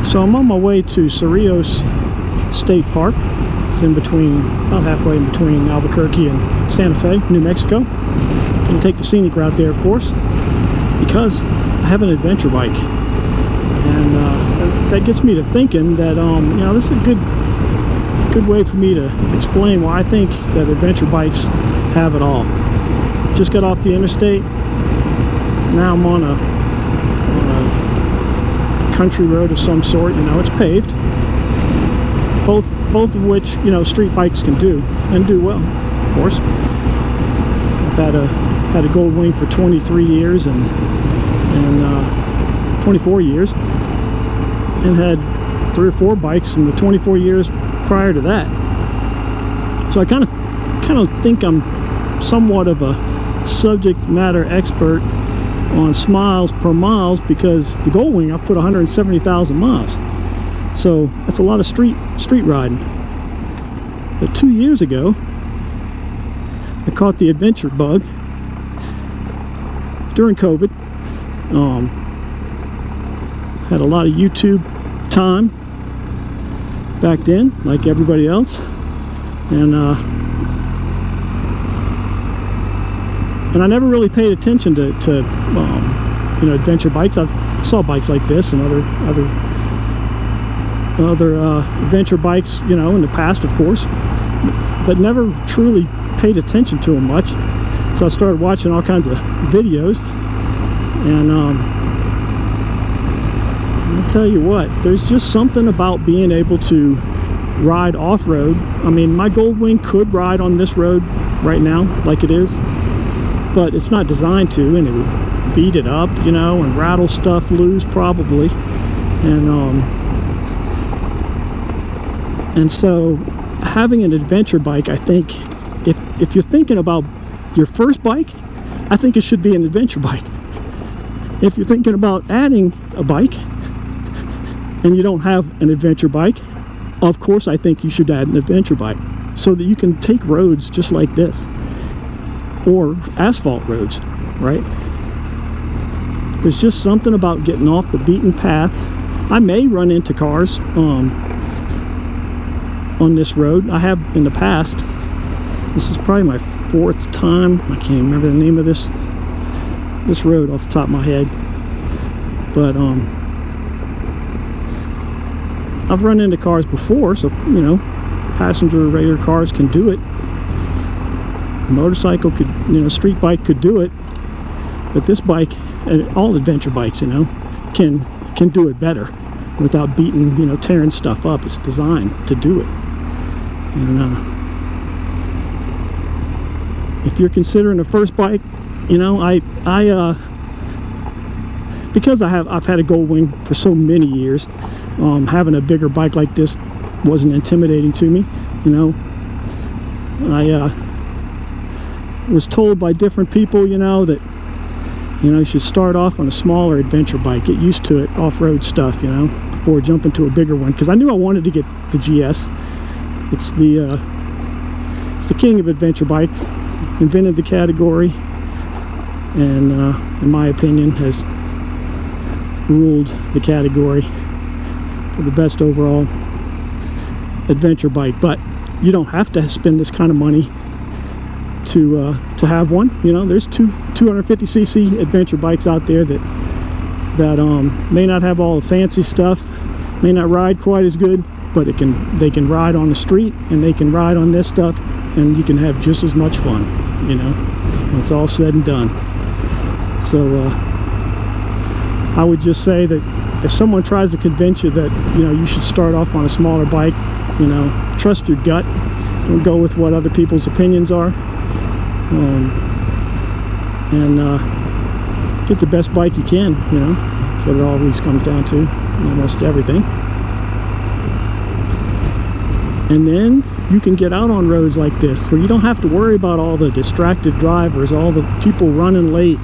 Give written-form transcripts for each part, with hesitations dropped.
So I'm on my way to Cerrillos State Park. It's in between, about halfway in between Albuquerque and Santa Fe, New Mexico. I'm going to take the scenic route there, of course, because I have an adventure bike. And that gets me to thinking that, you know, this is a good way for me to explain why I think that adventure bikes have it all. Just got off the interstate. Now I'm on a country road of some sort. You know, it's paved. Both of which, you know, street bikes can do, and do well, of course. I've had a Gold Wing for 23 years and 24 years, and had 3 or 4 bikes in the 24 years prior to that. So I kind of think I'm somewhat of a subject matter expert on miles per miles, because the Gold Wing I've put 170,000 miles. So that's a lot of street riding. But 2 years ago, I caught the adventure bug during COVID. Had a lot of YouTube time back then, like everybody else, and I never really paid attention to you know, adventure bikes. I saw bikes like this and other adventure bikes, you know, in the past, of course, but never truly paid attention to them much. So I started watching all kinds of videos, and I'll tell you what, there's just something about being able to ride off-road. I mean, my Gold Wing could ride on this road right now like it is, but it's not designed to, and it would beat it up, you know, and rattle stuff loose probably. And so having an adventure bike, I think, if you're thinking about your first bike, I think it should be an adventure bike. If you're thinking about adding a bike and you don't have an adventure bike, of course I think you should add an adventure bike, so that you can take roads just like this, or asphalt roads, right? There's just something about getting off the beaten path. I may run into cars on this road. I have in the past. This is probably my 4th time. I can't even remember the name of this road off the top of my head, but I've run into cars before, so, you know, passenger regular cars can do it. A motorcycle could, you know, street bike could do it, but this bike, all adventure bikes, you know, can do it better without beating, you know, tearing stuff up. It's designed to do it. And if you're considering a first bike, you know, because I've had a Gold Wing for so many years, having a bigger bike like this wasn't intimidating to me. You know, I was told by different people, you know, that, you know, you should start off on a smaller adventure bike, get used to it, off-road stuff, you know, before jumping to a bigger one, because I knew I wanted to get the GS. It's the king of adventure bikes, invented the category, and in my opinion has ruled the category for the best overall adventure bike. But you don't have to spend this kind of money to have one. You know, there's 250cc adventure bikes out there that may not have all the fancy stuff, may not ride quite as good, but they can ride on the street, and they can ride on this stuff, and you can have just as much fun, you know, when it's all said and done. So I would just say that if someone tries to convince you that, you know, you should start off on a smaller bike, you know, trust your gut and go with what other people's opinions are, and get the best bike you can. You know, that's what it always comes down to, almost everything. And then you can get out on roads like this, where you don't have to worry about all the distracted drivers, all the people running late,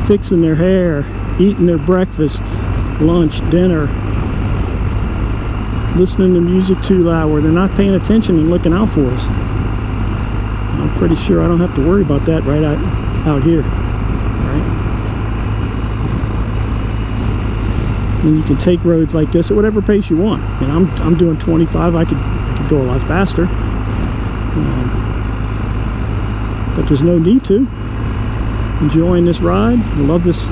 fixing their hair, eating their breakfast, lunch, dinner, listening to music too loud, where they're not paying attention and looking out for us. I'm pretty sure I don't have to worry about that right out here, right? And you can take roads like this at whatever pace you want. And I'm doing 25. I could go a lot faster, but there's no need to. Enjoying this ride. I love this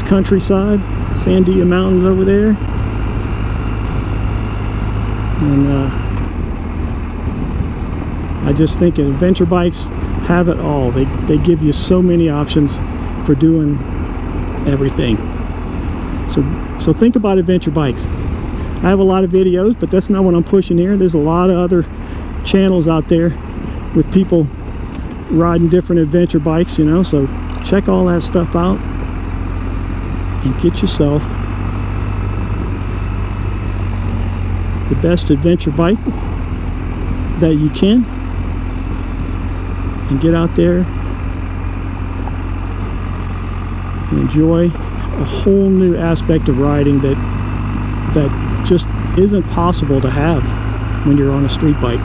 countryside. Sandia Mountains over there, and I just think adventure bikes have it all. They give you so many options for doing everything. So think about adventure bikes. I have a lot of videos, but that's not what I'm pushing here. There's a lot of other channels out there with people riding different adventure bikes, you know, so check all that stuff out and get yourself the best adventure bike that you can, and get out there and enjoy a whole new aspect of riding that just isn't possible to have when you're on a street bike.